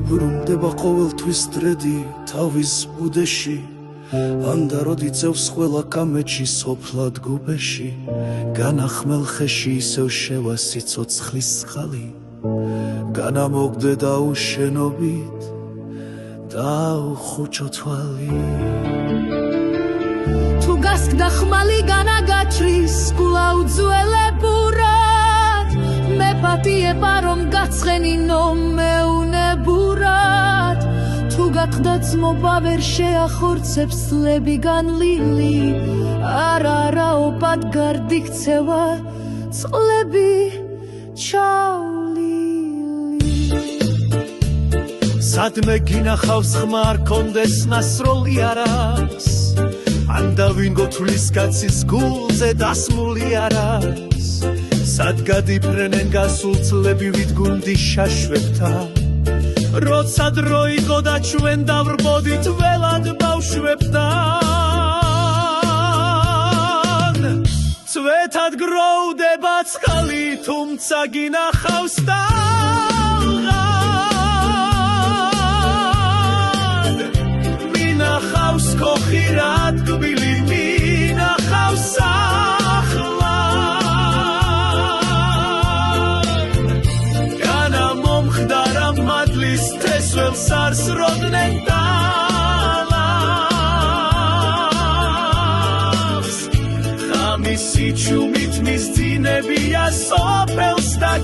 ბრუნდება ყოველთვის დრედი თავის ბუდეში ანდა როდი წევს ყველა კამეჩი სოფლად გუბეში განახმელ ხეში ისევ შევა სიცოცხლის წყალი განამოგდე დაუშენობით დაუხუჭო თვალი თუ გასკდა ხმალი განაგაჩრის გულა უძველებურად მე პატიება რომ გაცხენინო მეუნებურად თუ გახდა ძმობა ვერ შეახორცებს ლები განლილი არა ოპად გარდიქცევა წყლები ჩავლილი სადმე გინახავს ხმა არ კონდეს ნასროლი არას ანდა ვინ გოთulis კაცის გულზე დასმული არას სად გადიფრენენ გასულ წლები ვიდგუნდი შაშვებთან როცა დრო იყო და ჩვენ დავრბოდით ველად ბავშვებთან წვეთად გროვდება წყალი თუმცა გინახავს ტალღან მინახავს ქოხირად გბილი მინახავს სარს როდნენ დალავს ხამისი ჩუმით მის ძინებია სოფელს და